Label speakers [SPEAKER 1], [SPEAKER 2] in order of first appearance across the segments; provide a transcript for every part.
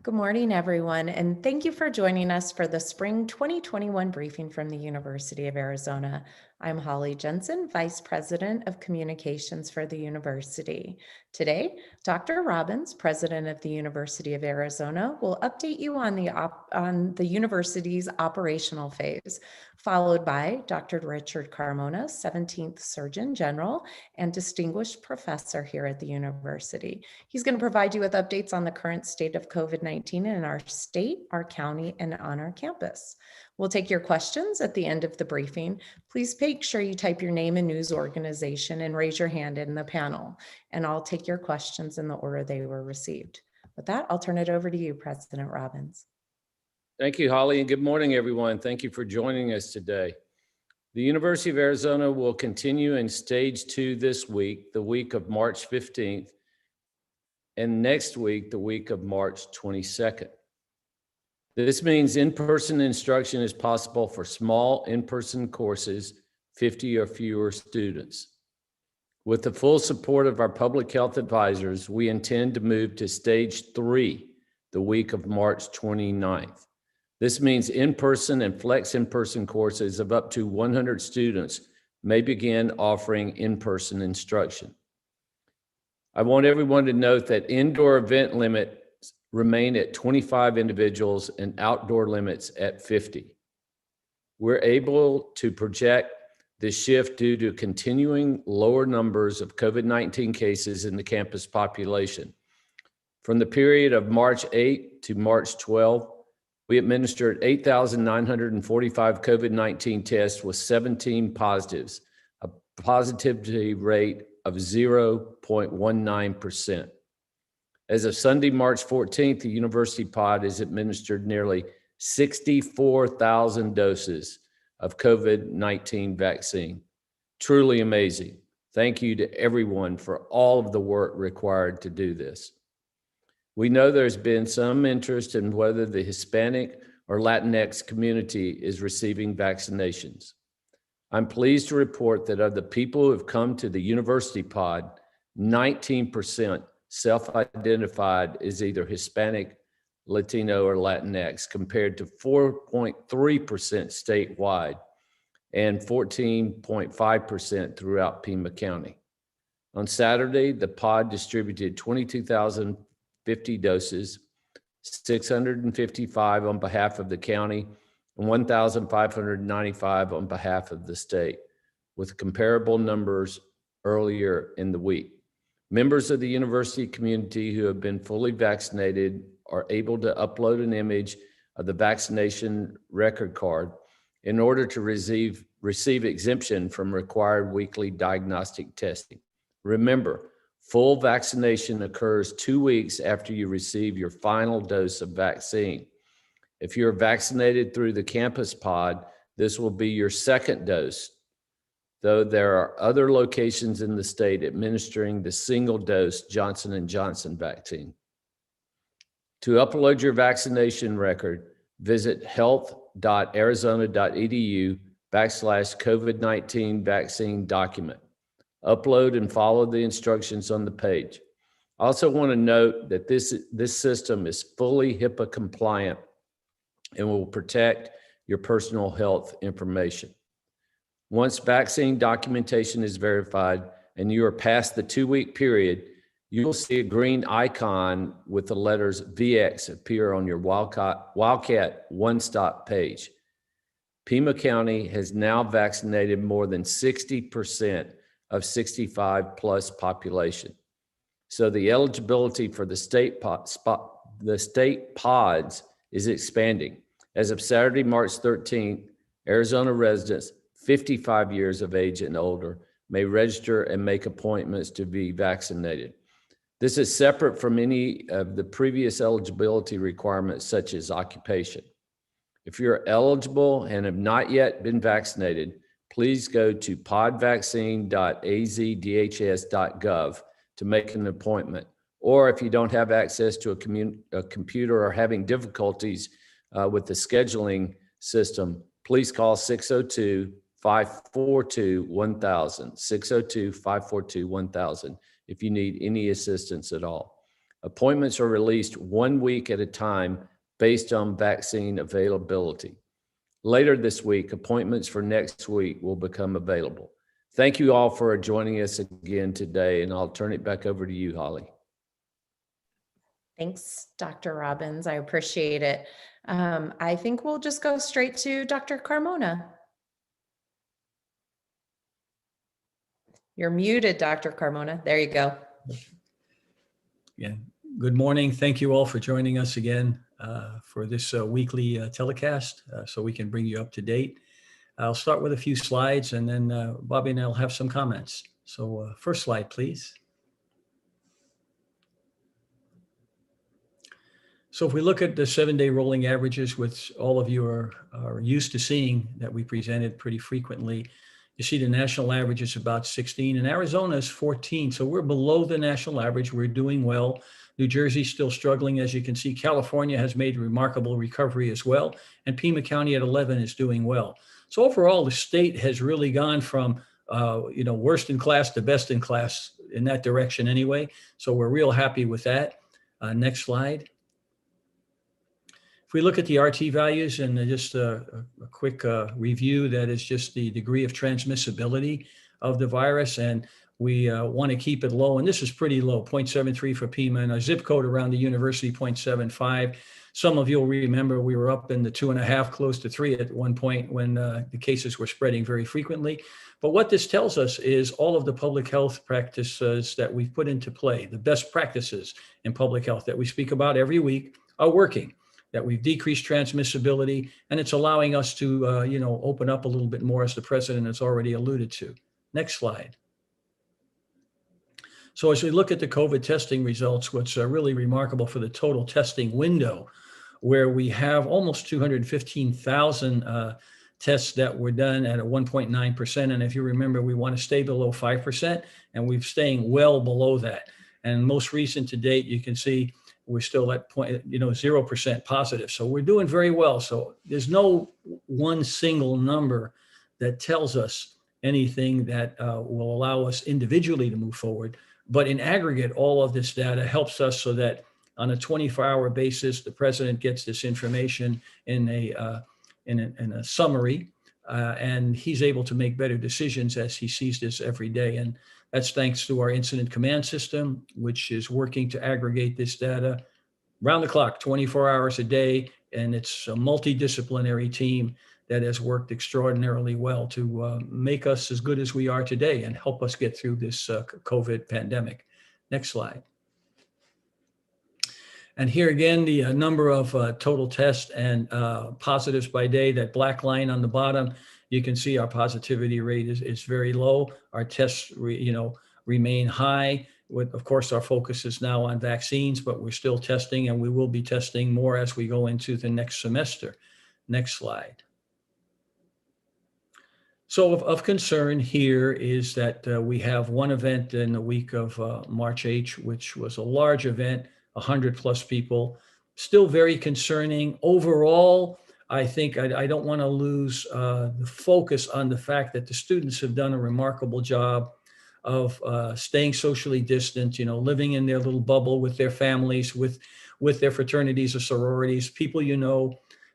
[SPEAKER 1] Good morning, everyone, and thank you for joining us for the Spring 2021 briefing from the University of Arizona. I'm Holly Jensen, Vice President of Communications for the university. Today, Dr. Robbins, President of the University of Arizona, will update you on the university's operational phase, followed by Dr. Richard Carmona, 17th Surgeon General and Distinguished Professor here at the university. He's going to provide you with updates on the current state of COVID-19 in our state, our county, and on our campus. We'll take your questions at the end of the briefing. Please make sure you type your name and news organization and raise your hand in the panel, and I'll take your questions in the order they were received. With that, I'll turn it over to you, President Robbins.
[SPEAKER 2] Thank you, Holly, and good morning, everyone. Thank you for joining us today. The University of Arizona will continue in stage 2 this week, the week of March 15th, and next week, the week of March 22nd. This means in-person instruction is possible for small in-person courses, 50 or fewer students. With the full support of our public health advisors, we intend to move to stage 3, the week of March 29th. This means in-person and flex in-person courses of up to 100 students may begin offering in-person instruction. I want everyone to note that indoor event limits remain at 25 individuals and outdoor limits at 50. We're able to project this shift due to continuing lower numbers of COVID-19 cases in the campus population. From the period of March 8 to March 12, we administered 8,945 COVID-19 tests with 17 positives, a positivity rate of 0.19%. As of Sunday, March 14th, the University Pod has administered nearly 64,000 doses of COVID-19 vaccine. Truly amazing. Thank you to everyone for all of the work required to do this. We know there's been some interest in whether the Hispanic or Latinx community is receiving vaccinations. I'm pleased to report that of the people who have come to the University Pod, 19% self-identified as either Hispanic, Latino, or Latinx, compared to 4.3% statewide and 14.5% throughout Pima County. On Saturday, the pod distributed 22,050 doses, 655 on behalf of the county, and 1,595 on behalf of the state, with comparable numbers earlier in the week. Members of the university community who have been fully vaccinated are able to upload an image of the vaccination record card in order to receive exemption from required weekly diagnostic testing. Remember, full vaccination occurs 2 weeks after you receive your final dose of vaccine. If you're vaccinated through the campus pod, this will be your second dose, though there are other locations in the state administering the single-dose Johnson & Johnson vaccine. To upload your vaccination record, visit health.arizona.edu/COVID-19 vaccine document. Upload and follow the instructions on the page. I also want to note that this system is fully HIPAA compliant and will protect your personal health information. Once vaccine documentation is verified and you are past the 2-week period, you will see a green icon with the letters VX appear on your Wildcat one-stop page. Pima County has now vaccinated more than 60% of 65 plus population. So the eligibility for the state pods is expanding. As of Saturday, March 13th, Arizona residents 55 years of age and older may register and make appointments to be vaccinated. This is separate from any of the previous eligibility requirements, such as occupation. If you're eligible and have not yet been vaccinated, please go to podvaccine.azdhs.gov to make an appointment. Or if you don't have access to a computer or having difficulties with the scheduling system, please call 602-542-1000, 602-542-1000 if you need any assistance at all. Appointments are released 1 week at a time based on vaccine availability. Later this week, appointments for next week will become available. Thank you all for joining us again today, and I'll turn it back over to you, Holly.
[SPEAKER 1] Thanks, Dr. Robbins. I appreciate it. I think we'll just go straight to Dr. Carmona. You're muted, Dr. Carmona. There you go.
[SPEAKER 3] Yeah. Good morning. Thank you all for joining us again for this weekly telecast so we can bring you up to date. I'll start with a few slides and then Bobby and I'll have some comments. So first slide, please. So if we look at the 7-day rolling averages, which all of you are used to seeing that we presented pretty frequently, you see the national average is about 16 and Arizona is 14. So we're below the national average. We're doing well. New Jersey's still struggling. As you can see, California has made remarkable recovery as well. And Pima County at 11 is doing well. So overall, the state has really gone from worst in class to best in class in that direction anyway. So we're real happy with that. Next slide. If we look at the RT values and just a quick review, that is just the degree of transmissibility of the virus. And we want to keep it low. And this is pretty low, 0.73 for Pima, and our zip code around the university, 0.75. Some of you'll remember we were up in the 2.5, close to 3 at one point when the cases were spreading very frequently. But what this tells us is all of the public health practices that we've put into play, the best practices in public health that we speak about every week, are working. That we've decreased transmissibility, and it's allowing us to, open up a little bit more, as the president has already alluded to. Next slide. So as we look at the COVID testing results, what's really remarkable for the total testing window, where we have almost 215,000 tests that were done at a 1.9%. And if you remember, we want to stay below 5%, and we're staying well below that. And most recent to date, you can see we're still at 0% positive. So we're doing very well. So there's no one single number that tells us anything that will allow us individually to move forward. But in aggregate, all of this data helps us so that on a 24-hour basis, the president gets this information in a summary, and he's able to make better decisions as he sees this every day. And that's thanks to our incident command system, which is working to aggregate this data round the clock, 24 hours a day. And it's a multidisciplinary team that has worked extraordinarily well to make us as good as we are today and help us get through this COVID pandemic. Next slide. And here again, the number of total tests and positives by day, that black line on the bottom, you can see our positivity rate is very low. Our tests, remain high. Of course, our focus is now on vaccines, but we're still testing, and we will be testing more as we go into the next semester. Next slide. So of concern here is that we have one event in the week of March 8th, which was a large event, 100+ people. Still very concerning. Overall, I think I don't want to lose the focus on the fact that the students have done a remarkable job of staying socially distant, living in their little bubble with their families, with their fraternities or sororities, people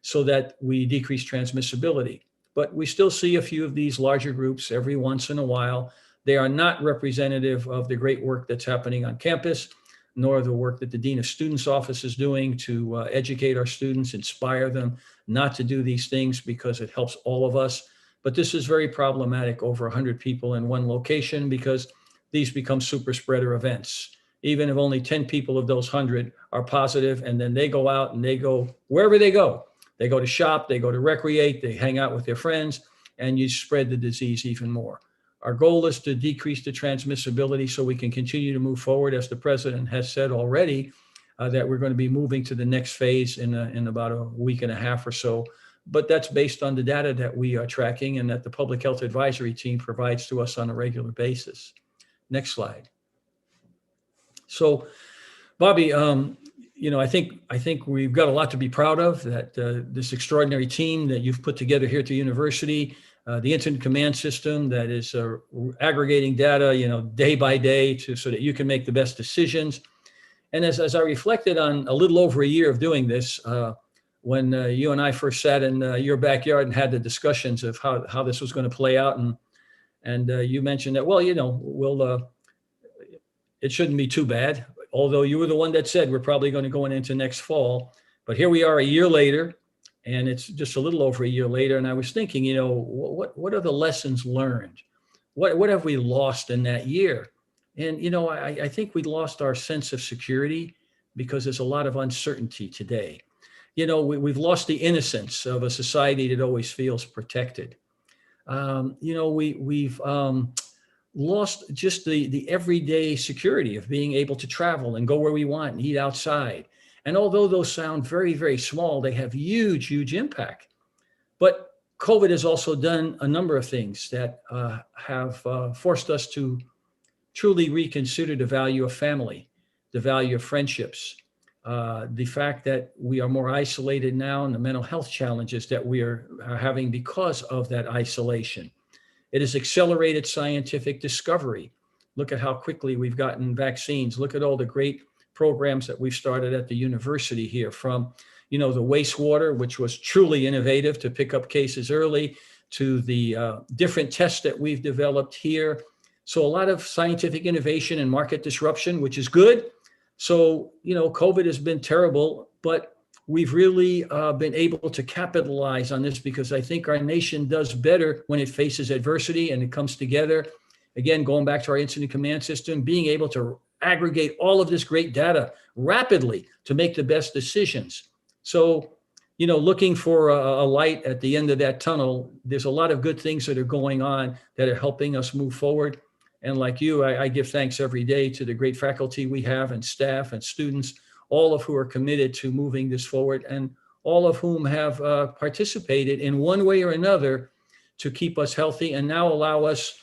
[SPEAKER 3] so that we decrease transmissibility. But we still see a few of these larger groups every once in a while. They are not representative of the great work that's happening on campus, nor the work that the Dean of Students Office is doing to educate our students, inspire them not to do these things because it helps all of us. But this is very problematic, over 100 people in one location, because these become super spreader events. Even if only 10 people of those 100 are positive, and then they go out and they go wherever they go. They go to shop, they go to recreate, they hang out with their friends, and you spread the disease even more. Our goal is to decrease the transmissibility so we can continue to move forward, as the president has said already, that we're going to be moving to the next phase in about a week and a half or so. But that's based on the data that we are tracking and that the Public Health Advisory Team provides to us on a regular basis. Next slide. So, Bobby, I think we've got a lot to be proud of, that this extraordinary team that you've put together here at the university, the incident command system that is aggregating data, day by day so that you can make the best decisions. And as I reflected on a little over a year of doing this, when you and I first sat in your backyard and had the discussions of how this was going to play out, and you mentioned that, well, it shouldn't be too bad. Although you were the one that said we're probably going to go into next fall, but here we are a year later, and it's just a little over a year later. And I was thinking, what are the lessons learned? What have we lost in that year? And I think we lost our sense of security because there's a lot of uncertainty today. We've lost the innocence of a society that always feels protected. We've lost just the everyday security of being able to travel and go where we want and eat outside. And although those sound very, very small, they have huge, huge impact. But COVID has also done a number of things that have forced us to truly reconsider the value of family, the value of friendships, the fact that we are more isolated now, and the mental health challenges that we are having because of that isolation. It has accelerated scientific discovery. Look at how quickly we've gotten vaccines. Look at all the great programs that we've started at the university here, from the wastewater, which was truly innovative to pick up cases early, to the different tests that we've developed here. So a lot of scientific innovation and market disruption, which is good. So, COVID has been terrible, but we've really been able to capitalize on this, because I think our nation does better when it faces adversity and it comes together. Again, going back to our incident command system, being able to aggregate all of this great data rapidly to make the best decisions. So, looking for a light at the end of that tunnel, there's a lot of good things that are going on that are helping us move forward. And like you, I give thanks every day to the great faculty we have, and staff and students, all of who are committed to moving this forward, and all of whom have participated in one way or another to keep us healthy, and now allow us,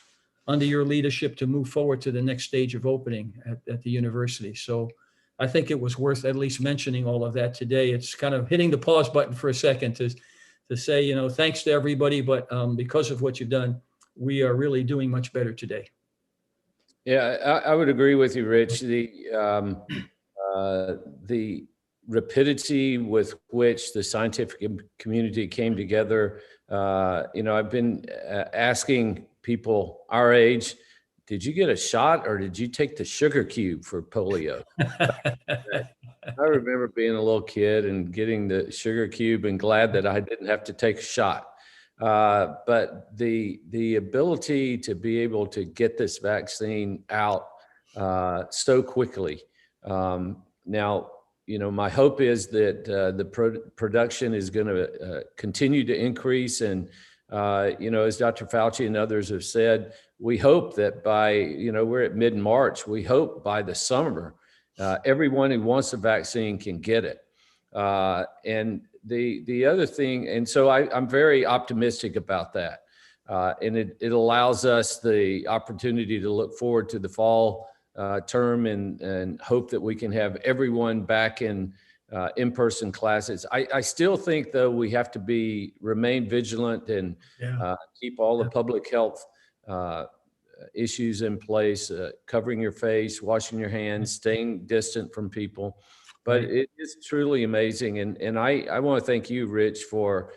[SPEAKER 3] under your leadership, to move forward to the next stage of opening at the university. So I think it was worth at least mentioning all of that today. It's kind of hitting the pause button for a second to say, thanks to everybody, but because of what you've done, we are really doing much better today.
[SPEAKER 2] Yeah, I would agree with you, Rich. The rapidity with which the scientific community came together. I've been asking people our age, did you get a shot or did you take the sugar cube for polio? I remember being a little kid and getting the sugar cube and glad that I didn't have to take a shot. But the ability to be able to get this vaccine out so quickly. Now, my hope is that the production is going to continue to increase. And, as Dr. Fauci and others have said, we hope that by, we're at mid-March, we hope by the summer, everyone who wants a vaccine can get it. And the other thing, and so I'm very optimistic about that. And it allows us the opportunity to look forward to the fall term and hope that we can have everyone back in in-person classes. I still think, though, we have to remain vigilant and keep all the public health issues in place, covering your face, washing your hands, staying distant from people. But it is truly amazing. And I want to thank you, Rich, for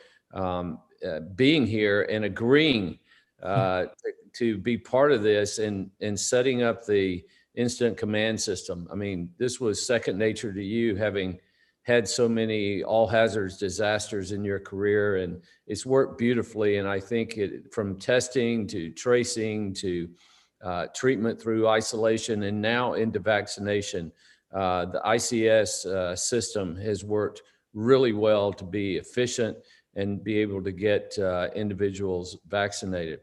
[SPEAKER 2] being here and agreeing to be part of this and setting up the incident command system. I mean, this was second nature to you, having had so many all hazards disasters in your career, and it's worked beautifully. And I think from testing to tracing to treatment through isolation and now into vaccination, the ICS system has worked really well to be efficient and be able to get individuals vaccinated.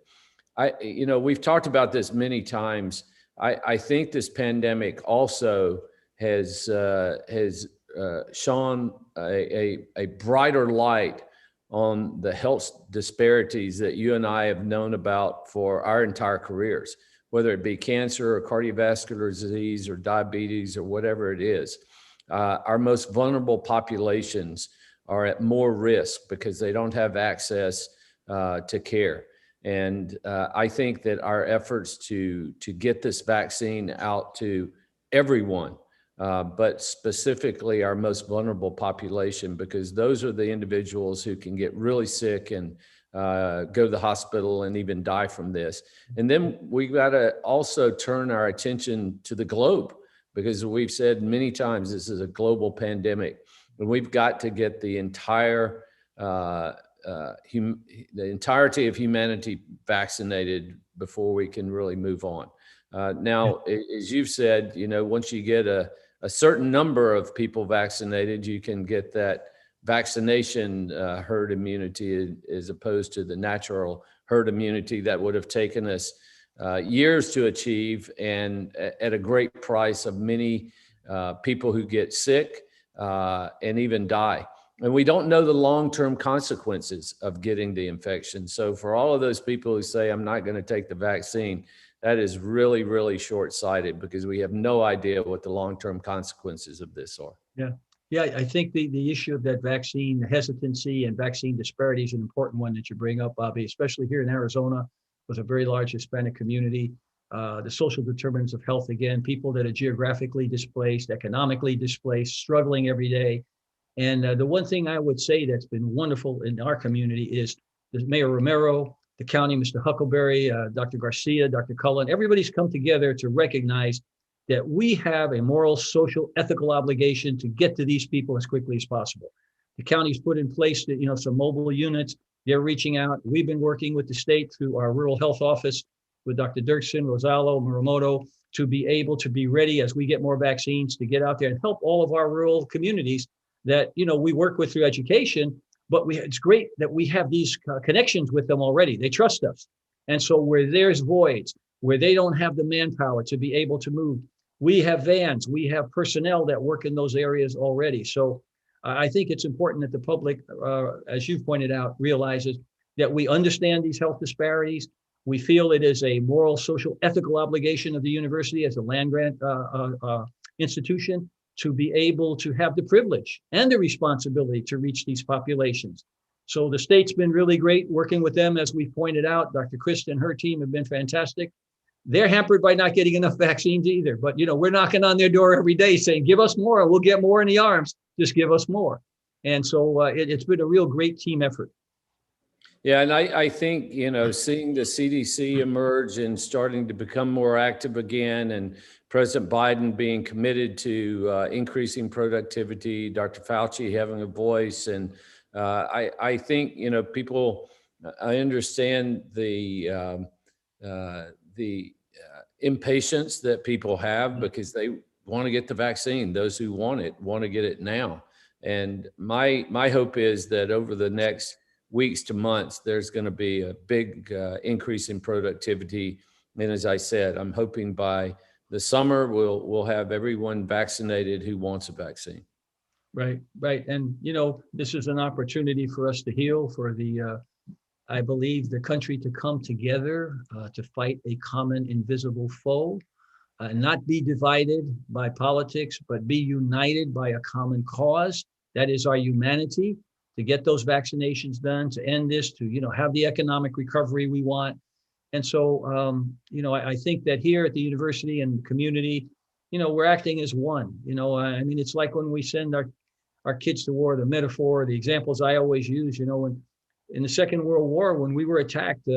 [SPEAKER 2] We've talked about this many times. I think this pandemic also has shone a brighter light on the health disparities that you and I have known about for our entire careers, whether it be cancer or cardiovascular disease or diabetes or whatever it is. Our most vulnerable populations are at more risk because they don't have access to care. And I think that our efforts to get this vaccine out to everyone but specifically our most vulnerable population, because those are the individuals who can get really sick and go to the hospital and even die from this. And then we've got to also turn our attention to the globe, because we've said many times this is a global pandemic, and we've got to get the entirety of humanity vaccinated before we can really move on. Now, as you've said, once you get a certain number of people vaccinated, you can get that vaccination herd immunity, as opposed to the natural herd immunity that would have taken us years to achieve, and at a great price of many people who get sick and even die. And we don't know the long-term consequences of getting the infection. So for all of those people who say, I'm not going to take the vaccine, that is really, really short-sighted, because we have no idea what the long-term consequences of this are.
[SPEAKER 3] Yeah. Yeah, I think the issue of that vaccine hesitancy and vaccine disparity is an important one that you bring up, Bobby, especially here in Arizona with a very large Hispanic community. The social determinants of health, again, people that are geographically displaced, economically displaced, struggling every day. And the one thing I would say that's been wonderful in our community is the Mayor Romero, the county, Mr. Huckleberry, Dr. Garcia, Dr. Cullen, everybody's come together to recognize that we have a moral, social, ethical obligation to get to these people as quickly as possible. The county's put in place some mobile units. They're reaching out. We've been working with the state through our rural health office with Dr. Dirksen, Rosalo, Muramoto, to be able to be ready as we get more vaccines to get out there and help all of our rural communities that we work with through education. But it's great that we have these connections with them already. They trust us. And so where there's voids, where they don't have the manpower to be able to move, we have vans, we have personnel that work in those areas already. So I think it's important that the public, as you've pointed out, realizes that we understand these health disparities. We feel it is a moral, social, ethical obligation of the university as a land grant institution to be able to have the privilege and the responsibility to reach these populations. So the state's been really great working with them, as we pointed out. Dr. Krista and her team have been fantastic. They're hampered by not getting enough vaccines either. But, we're knocking on their door every day saying, give us more, and we'll get more in the arms. Just give us more. And so it's been a real great team effort.
[SPEAKER 2] Yeah, and I think, seeing the CDC emerge and starting to become more active again, and President Biden being committed to increasing productivity, Dr. Fauci having a voice, and I think, people, I understand the impatience that people have, because they want to get the vaccine. Those who want to get it now. And my hope is that over the next weeks to months, there's going to be a big increase in productivity. And as I said, I'm hoping by the summer we'll have everyone vaccinated who wants a vaccine.
[SPEAKER 3] Right. And, this is an opportunity for us to heal, for I believe, the country to come together to fight a common invisible foe, not be divided by politics, but be united by a common cause. That is our humanity, to get those vaccinations done, to end this, to, have the economic recovery we want. And so, I think that here at the university and community, we're acting as one. It's like when we send our kids to war, the metaphor, the examples I always use, when in the Second World War, when we were attacked,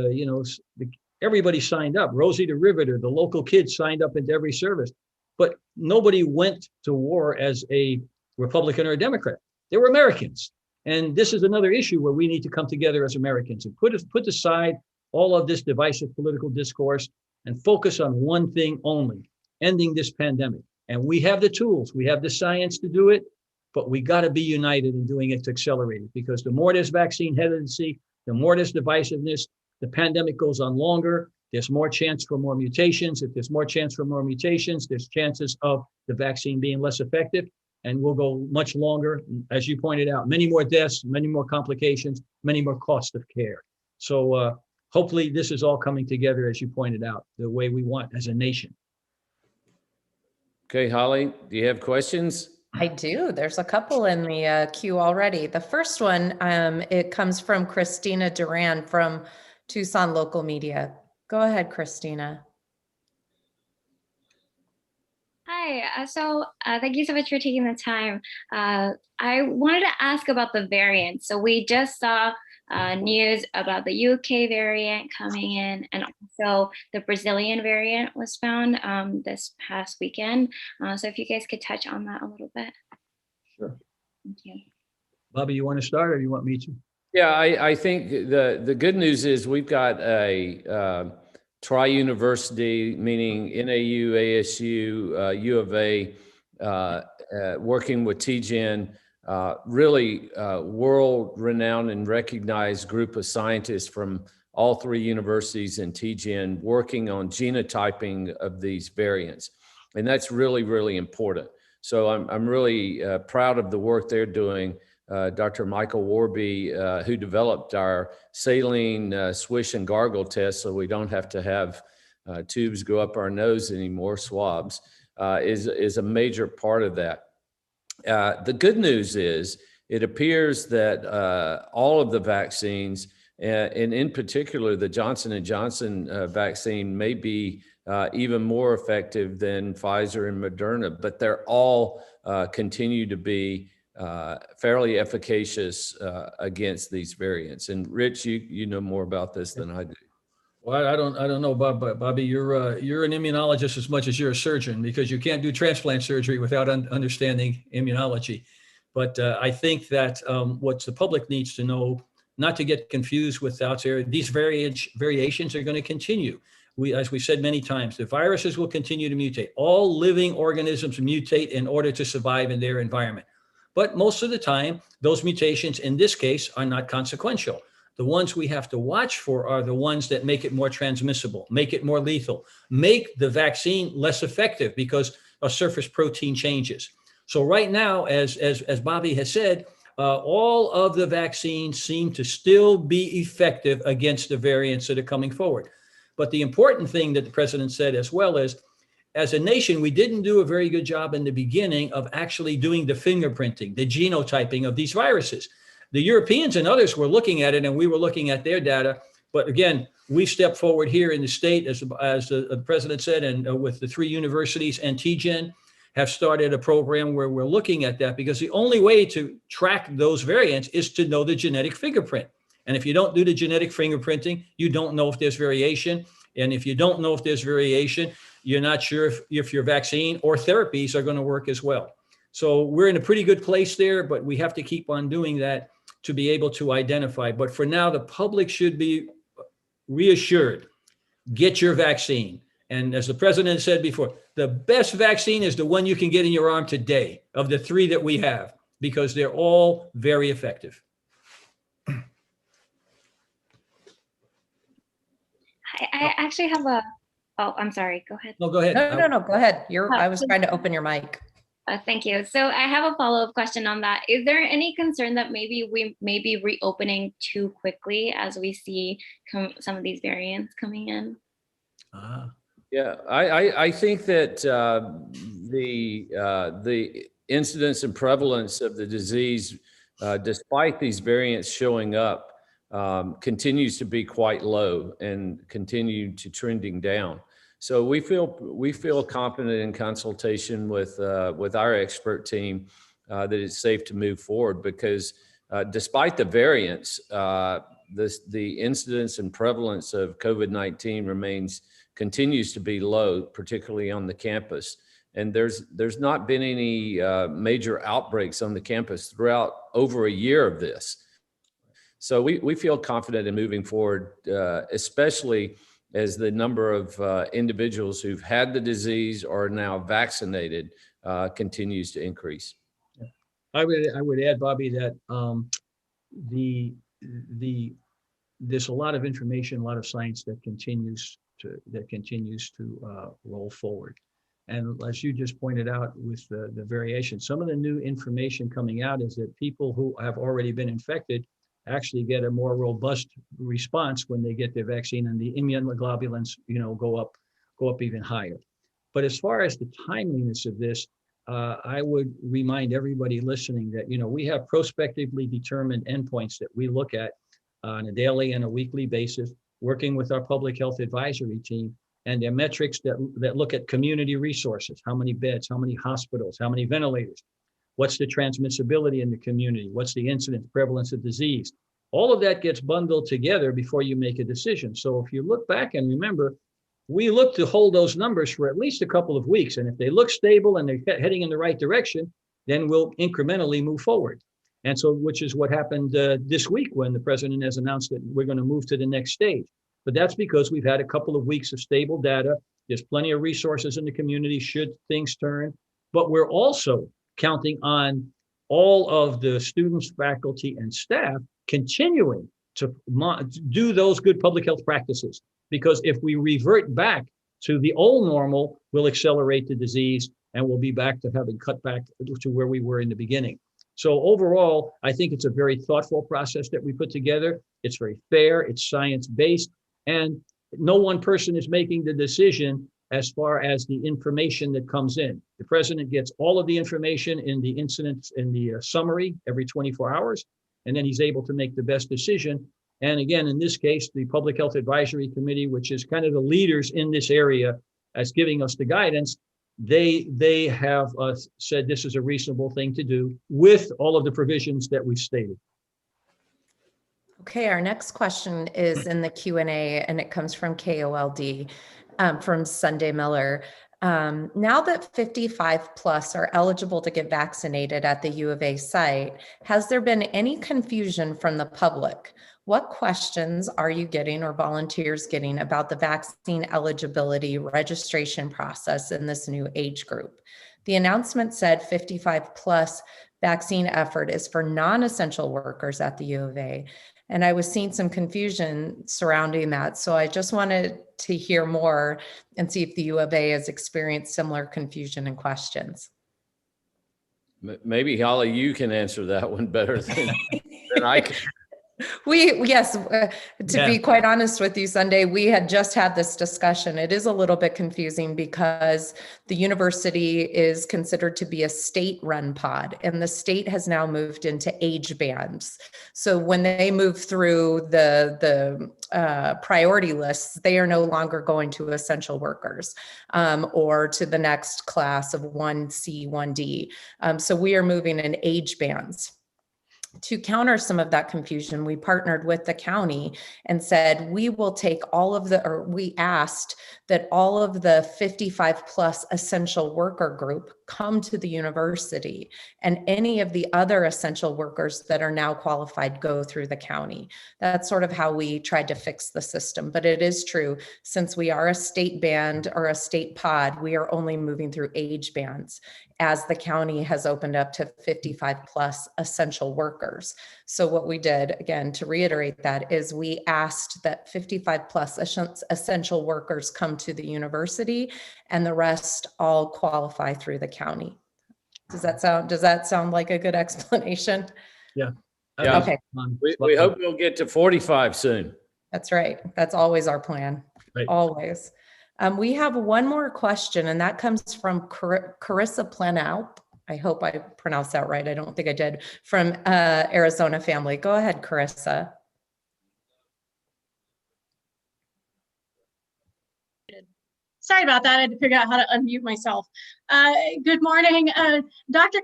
[SPEAKER 3] everybody signed up. Rosie the Riveter, the local kids signed up into every service, but nobody went to war as a Republican or a Democrat. They were Americans. And this is another issue where we need to come together as Americans and put aside all of this divisive political discourse and focus on one thing only: ending this pandemic. And we have the tools, we have the science to do it, but we got to be united in doing it to accelerate it, because the more there's vaccine hesitancy, the more there's divisiveness, the pandemic goes on longer, there's more chance for more mutations. If there's more chance for more mutations, there's chances of the vaccine being less effective, and we'll go much longer. As you pointed out, many more deaths, many more complications, many more cost of care. So hopefully this is all coming together, as you pointed out, the way we want as a nation.
[SPEAKER 2] Okay, Holly, do you have questions?
[SPEAKER 1] I do. There's a couple in the queue already. The first one, it comes from Christina Duran from Tucson Local Media. Go ahead, Christina.
[SPEAKER 4] Hi, Hi. Thank you so much for taking the time. I wanted to ask about the variants. So we just saw news about the UK variant coming in, and also the Brazilian variant was found this past weekend. So if you guys could touch on that a little bit.
[SPEAKER 3] Sure.
[SPEAKER 4] Thank you.
[SPEAKER 3] Bobby, you want to start or you want me to?
[SPEAKER 2] Yeah, I think the good news is we've got a tri-university, meaning NAU, ASU, U of A, working with TGen, really world-renowned and recognized group of scientists from all three universities and TGen working on genotyping of these variants. And that's really, really important. So I'm really proud of the work they're doing. Dr. Michael Warby, who developed our saline swish and gargle test so we don't have to have tubes go up our nose anymore, swabs, is a major part of that. The good news is it appears that all of the vaccines, and in particular the Johnson & Johnson vaccine, may be even more effective than Pfizer and Moderna, but they're all continue to be fairly efficacious against these variants. And Rich, you know more about this than I do.
[SPEAKER 3] Well, I don't know, Bobby. You're an immunologist as much as you're a surgeon, because you can't do transplant surgery without understanding immunology. But I think that what the public needs to know, not to get confused with out there, these variations are going to continue. As we said many times, the viruses will continue to mutate. All living organisms mutate in order to survive in their environment. But most of the time, those mutations in this case are not consequential. The ones we have to watch for are the ones that make it more transmissible, make it more lethal, make the vaccine less effective because a surface protein changes. So right now, as Bobby has said, all of the vaccines seem to still be effective against the variants that are coming forward. But the important thing that the president said as well is, as a nation, we didn't do a very good job in the beginning of actually doing the fingerprinting, the genotyping of these viruses. The Europeans and others were looking at it, and we were looking at their data. But again, we stepped forward here in the state, as the president said, and with the three universities and TGen have started a program where we're looking at that, because the only way to track those variants is to know the genetic fingerprint. And if you don't do the genetic fingerprinting, you don't know if there's variation. And if you don't know if there's variation, you're not sure if your vaccine or therapies are going to work as well. So we're in a pretty good place there, but we have to keep on doing that to be able to identify. But for now, the public should be reassured, get your vaccine. And as the president said before, the best vaccine is the one you can get in your arm today of the three that we have, because they're all very effective.
[SPEAKER 4] I actually have a, oh, I'm sorry, go ahead.
[SPEAKER 3] No, go ahead.
[SPEAKER 1] No, go ahead. I was trying to open your mic.
[SPEAKER 4] Thank you. So I have a follow-up question on that. Is there any concern that maybe we may be reopening too quickly as we see some of these variants coming in?
[SPEAKER 2] Yeah, I think that the incidence and prevalence of the disease, despite these variants showing up, continues to be quite low and continue to trending down. So we feel confident in consultation with our expert team that it's safe to move forward, because despite the variants, the incidence and prevalence of COVID-19 continues to be low, particularly on the campus. And there's not been any major outbreaks on the campus throughout over a year of this. So we feel confident in moving forward, especially as the number of individuals who've had the disease or are now vaccinated continues to increase.
[SPEAKER 3] I would add, Bobby, that there's a lot of information, a lot of science that continues to roll forward. And as you just pointed out with the variation, some of the new information coming out is that people who have already been infected actually get a more robust response when they get their vaccine, and the immunoglobulins, go up even higher. But as far as the timeliness of this, I would remind everybody listening that, we have prospectively determined endpoints that we look at on a daily and a weekly basis, working with our public health advisory team. and they're metrics that look at community resources. How many beds, how many hospitals, how many ventilators, what's the transmissibility in the community, what's the incidence, prevalence of disease. All of that gets bundled together before you make a decision. So if you look back and remember, we look to hold those numbers for at least a couple of weeks. And if they look stable and they're heading in the right direction, then we'll incrementally move forward. And so, which is what happened this week when the president has announced that we're going to move to the next stage. But that's because we've had a couple of weeks of stable data. There's plenty of resources in the community should things turn. But we're also counting on all of the students, faculty, and staff continuing to do those good public health practices. Because if we revert back to the old normal, we'll accelerate the disease and we'll be back to having cut back to where we were in the beginning. So overall, I think it's a very thoughtful process that we put together. It's very fair, it's science-based, and no one person is making the decision as far as the information that comes in. The president gets all of the information in the incidents, in the summary every 24 hours, and then he's able to make the best decision. And again, in this case, the Public Health Advisory Committee, which is kind of the leaders in this area as giving us the guidance, they have said this is a reasonable thing to do with all of the provisions that we've stated.
[SPEAKER 1] Okay, our next question is in the Q&A, and it comes from KOLD, from Sunday Miller. Now that 55 plus are eligible to get vaccinated at the U of A site, has there been any confusion from the public? What questions are you getting or volunteers getting about the vaccine eligibility registration process in this new age group? The announcement said 55 plus vaccine effort is for non-essential workers at the U of A. And I was seeing some confusion surrounding that. So I just wanted to hear more and see if the U of A has experienced similar confusion and questions.
[SPEAKER 2] Maybe Holly, you can answer that one better than I can.
[SPEAKER 1] To be quite honest with you, Sunday, we had just had this discussion. It is a little bit confusing because the university is considered to be a state-run pod, and the state has now moved into age bands. So when they move through the priority lists, they are no longer going to essential workers or to the next class of 1C, 1D. So we are moving in age bands. To counter some of that confusion, we partnered with the county and said, we will take we asked that all of the 55 plus essential worker group come to the university, and any of the other essential workers that are now qualified go through the county. That's sort of how we tried to fix the system. But it is true, since we are a state band or a state pod, we are only moving through age bands, as the county has opened up to 55 plus essential workers. So what we did, again, to reiterate that, is we asked that 55 plus essential workers come to the university, and the rest all qualify through the county. Does that sound like a good explanation?
[SPEAKER 3] Yeah.
[SPEAKER 1] Okay.
[SPEAKER 2] We hope we'll get to 45 soon.
[SPEAKER 1] That's right. That's always our plan.
[SPEAKER 3] Right.
[SPEAKER 1] Always. We have one more question, and that comes from Carissa Plenau. I hope I pronounced that right. I don't think I did. From Arizona family. Go ahead, Carissa.
[SPEAKER 5] Sorry about that. I had to figure out how to unmute myself. Good morning, Dr.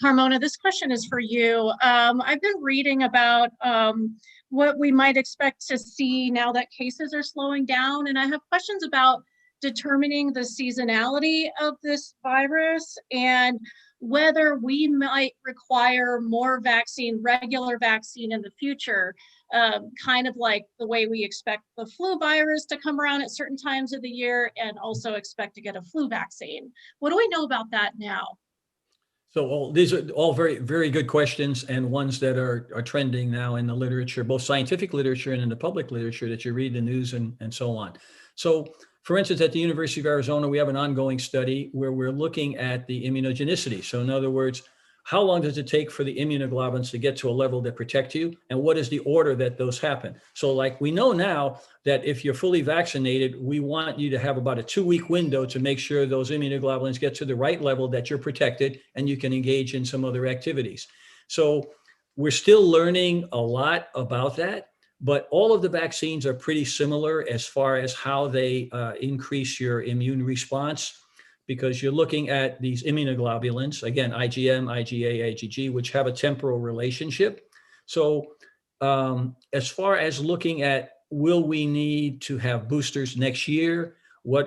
[SPEAKER 5] Carmona. This question is for you. I've been reading about what we might expect to see now that cases are slowing down, and I have questions about determining the seasonality of this virus and whether we might require more vaccine, regular vaccine in the future, kind of like the way we expect the flu virus to come around at certain times of the year and also expect to get a flu vaccine. What do we know about that now?
[SPEAKER 3] So these are all very, very good questions, and ones that are trending now in the literature, both scientific literature and in the public literature that you read the news and so on. So for instance, at the University of Arizona, we have an ongoing study where we're looking at the immunogenicity. So in other words, how long does it take for the immunoglobulins to get to a level that protect you? And what is the order that those happen? So like we know now that if you're fully vaccinated, we want you to have about a 2-week window to make sure those immunoglobulins get to the right level that you're protected and you can engage in some other activities. So we're still learning a lot about that. but all of the vaccines are pretty similar as far as how they increase your immune response, because you're looking at these immunoglobulins, again, IgM, IgA, IgG, which have a temporal relationship. So as far as looking at, will we need to have boosters next year?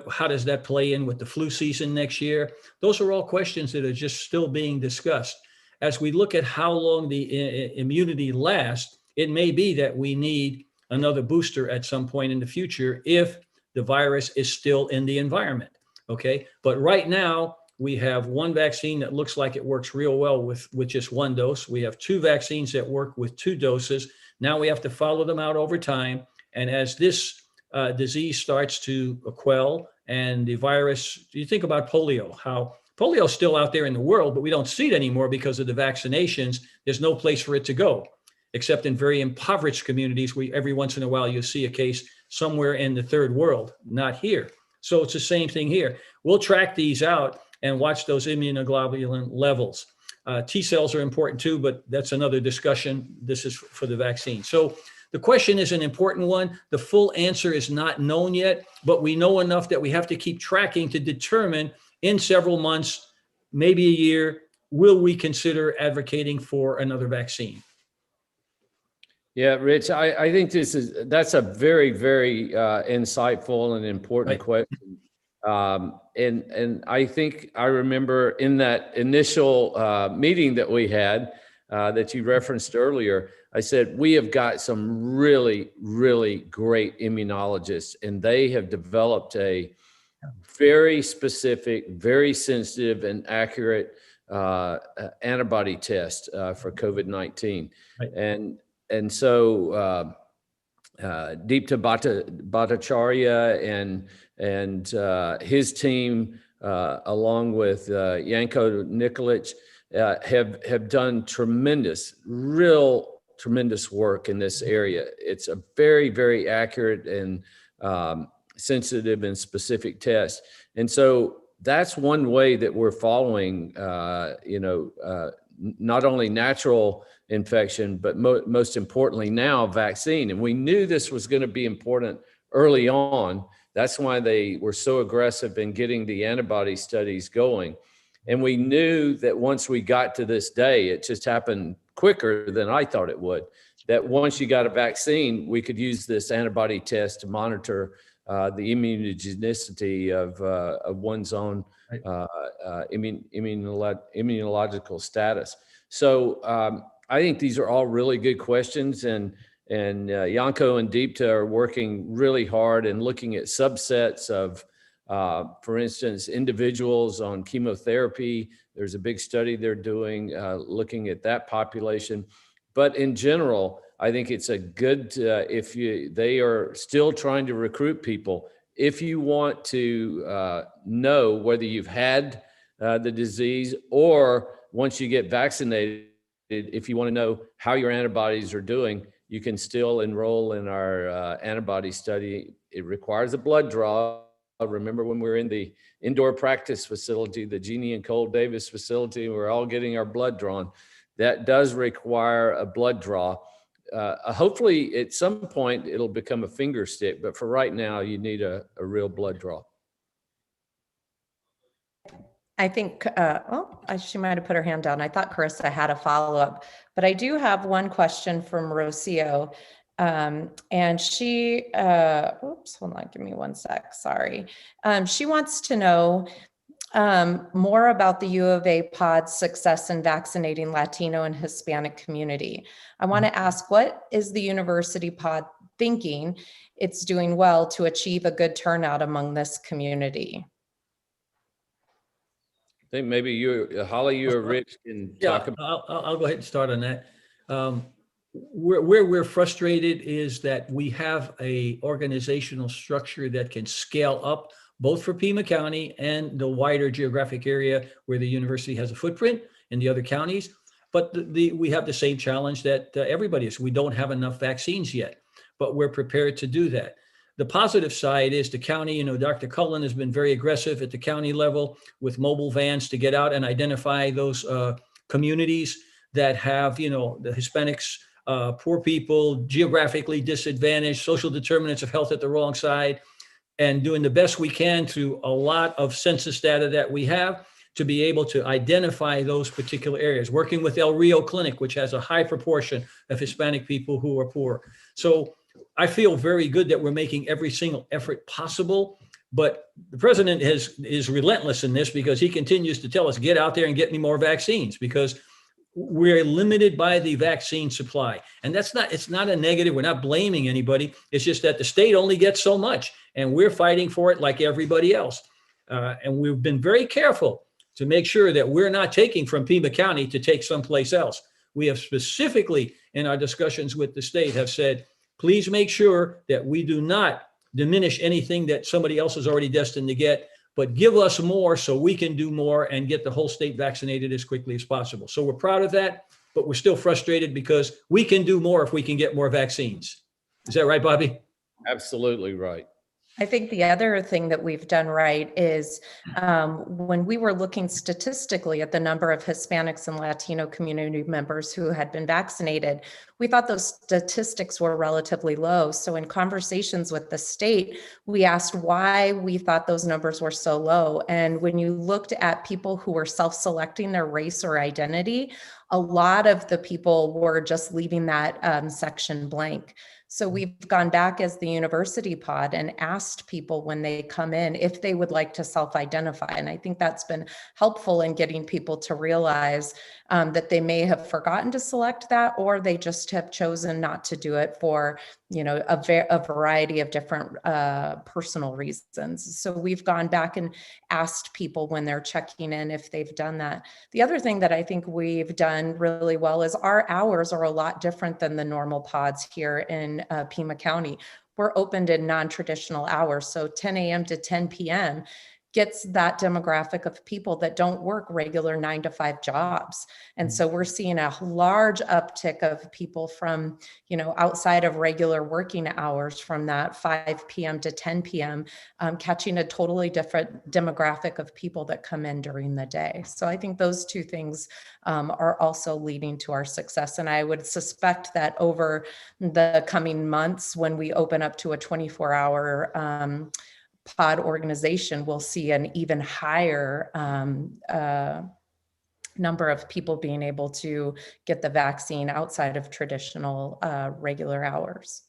[SPEAKER 3] How does that play in with the flu season next year? Those are all questions that are just still being discussed. As we look at how long the immunity lasts, it may be that we need another booster at some point in the future if the virus is still in the environment, okay? But right now, we have one vaccine that looks like it works real well with just one dose. We have two vaccines that work with 2 doses. Now we have to follow them out over time. And as this disease starts to quell and the virus, you think about polio, how polio is still out there in the world, but we don't see it anymore because of the vaccinations. There's no place for it to go, except in very impoverished communities. Every once in a while, you see a case somewhere in the third world, not here. So it's the same thing here. We'll track these out and watch those immunoglobulin levels. T cells are important too, but that's another discussion. This is for the vaccine. So the question is an important one. The full answer is not known yet, but we know enough that we have to keep tracking to determine in several months, maybe a year, will we consider advocating for another vaccine?
[SPEAKER 2] Yeah, Rich, I think that's a very, very insightful and important question. And I think I remember in that initial meeting that we had that you referenced earlier, I said, we have got some really, really great immunologists, and they have developed a very specific, very sensitive and accurate antibody test for COVID-19.
[SPEAKER 3] Right.
[SPEAKER 2] And so Deepta Bhattacharya and his team, along with Janko Nikolic, have done tremendous work in this area. It's a very, very accurate and sensitive and specific test. And so that's one way that we're following, not only natural infection, but most importantly now vaccine. And we knew this was going to be important early on. That's why they were so aggressive in getting the antibody studies going. And we knew that once we got to this day, it just happened quicker than I thought it would, that once you got a vaccine, we could use this antibody test to monitor the immunogenicity of one's own immunological status. So I think these are all really good questions, and Janko and Deepta are working really hard and looking at subsets of, for instance, individuals on chemotherapy. There's a big study they're doing looking at that population. But in general, I think it's a good, they are still trying to recruit people. If you want to know whether you've had the disease, or once you get vaccinated, if you want to know how your antibodies are doing, you can still enroll in our antibody study. It requires a blood draw. Remember when we were in the indoor practice facility, the Jeannie and Cole Davis facility, we're all getting our blood drawn. That does require a blood draw. Hopefully at some point it'll become a finger stick, but for right now you need a real blood draw.
[SPEAKER 1] I think, she might have put her hand down. I thought Carissa had a follow-up, but I do have one question from Rocio. And she, hold on, give me one sec, sorry. She wants to know more about the U of A pod's success in vaccinating Latino and Hispanic community. I want to ask, what is the university pod thinking it's doing well to achieve a good turnout among this community?
[SPEAKER 2] I think maybe you, Holly, you or Rich can talk about.
[SPEAKER 3] I'll go ahead and start on that. Where we're frustrated is that we have a organizational structure that can scale up both for Pima County and the wider geographic area where the university has a footprint in the other counties. But we have the same challenge that everybody is. We don't have enough vaccines yet, but we're prepared to do that. The positive side is the county, Dr. Cullen has been very aggressive at the county level with mobile vans to get out and identify those communities that have, the Hispanics poor people, geographically disadvantaged, social determinants of health at the wrong side, and doing the best we can through a lot of census data that we have to be able to identify those particular areas, working with El Rio Clinic, which has a high proportion of Hispanic people who are poor. So I feel very good that we're making every single effort possible, but the president is relentless in this because he continues to tell us, get out there and get me more vaccines, because we're limited by the vaccine supply. And it's not a negative. We're not blaming anybody. It's just that the state only gets so much and we're fighting for it like everybody else. And we've been very careful to make sure that we're not taking from Pima County to take someplace else. We have specifically in our discussions with the state have said, please make sure that we do not diminish anything that somebody else is already destined to get, but give us more so we can do more and get the whole state vaccinated as quickly as possible. So we're proud of that, but we're still frustrated because we can do more if we can get more vaccines. Is that right, Bobby?
[SPEAKER 2] Absolutely right.
[SPEAKER 1] I think the other thing that we've done right is when we were looking statistically at the number of Hispanics and Latino community members who had been vaccinated, we thought those statistics were relatively low. So in conversations with the state, we asked why we thought those numbers were so low. And when you looked at people who were self-selecting their race or identity, a lot of the people were just leaving that section blank. So we've gone back as the university pod and asked people when they come in if they would like to self-identify. And I think that's been helpful in getting people to realize that they may have forgotten to select that, or they just have chosen not to do it for, a variety of different personal reasons. So we've gone back and asked people when they're checking in if they've done that. The other thing that I think we've done really well is our hours are a lot different than the normal pods here in Pima County. We're opened in non-traditional hours, so 10 a.m. to 10 p.m. gets that demographic of people that don't work regular 9-to-5 jobs. And so we're seeing a large uptick of people from, outside of regular working hours from that 5 p.m. to 10 p.m., catching a totally different demographic of people that come in during the day. So I think those two things are also leading to our success. And I would suspect that over the coming months, when we open up to a 24-hour pod organization, will see an even higher number of people being able to get the vaccine outside of traditional regular hours.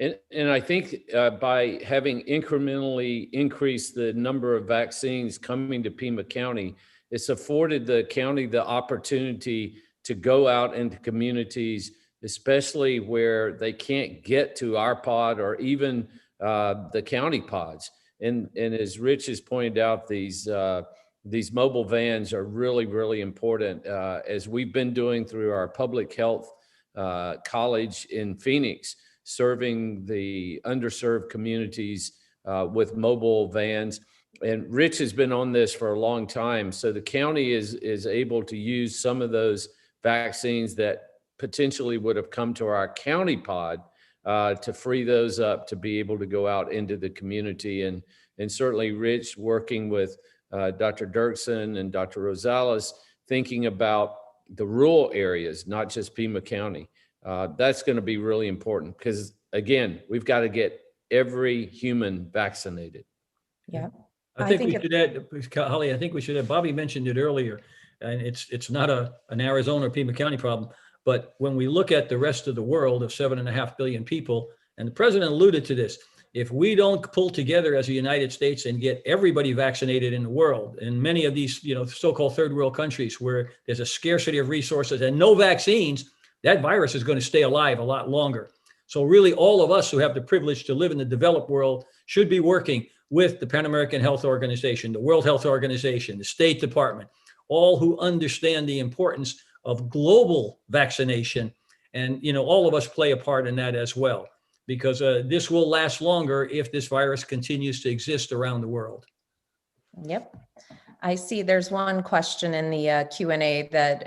[SPEAKER 2] And I think by having incrementally increased the number of vaccines coming to Pima County, it's afforded the county the opportunity to go out into communities, especially where they can't get to our pod or even the county pods. And as Rich has pointed out, these mobile vans are really, really important, as we've been doing through our public health college in Phoenix, serving the underserved communities with mobile vans. And Rich has been on this for a long time. So the county is able to use some of those vaccines that potentially would have come to our county pod to free those up to be able to go out into the community. And certainly Rich, working with Dr. Dirksen and Dr. Rosales, thinking about the rural areas, not just Pima County. That's going to be really important because, again, we've got to get every human vaccinated.
[SPEAKER 1] Yeah.
[SPEAKER 3] I think we should add, Holly, I think we should add, Bobby mentioned it earlier, and it's not an Arizona or Pima County problem, but when we look at the rest of the world of 7.5 billion people, and the president alluded to this, if we don't pull together as a United States and get everybody vaccinated in the world, in many of these, so-called third world countries where there's a scarcity of resources and no vaccines, that virus is going to stay alive a lot longer. So really all of us who have the privilege to live in the developed world should be working with the Pan American Health Organization, the World Health Organization, the State Department, all who understand the importance of global vaccination. And, all of us play a part in that as well, because this will last longer if this virus continues to exist around the world.
[SPEAKER 1] Yep. I see there's one question in the Q&A that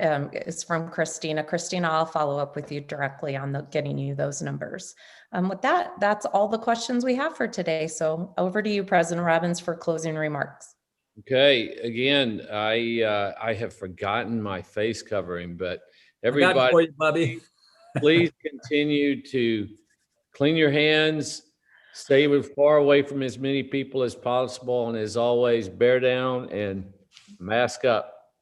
[SPEAKER 1] is from Christina. Christina, I'll follow up with you directly on getting you those numbers. With that, that's all the questions we have for today. So over to you, President Robbins, for closing remarks.
[SPEAKER 2] Okay. Again, I have forgotten my face covering, but everybody,
[SPEAKER 3] for you, Bobby.
[SPEAKER 2] Please continue to clean your hands, stay far away from as many people as possible, and as always, bear down and mask up.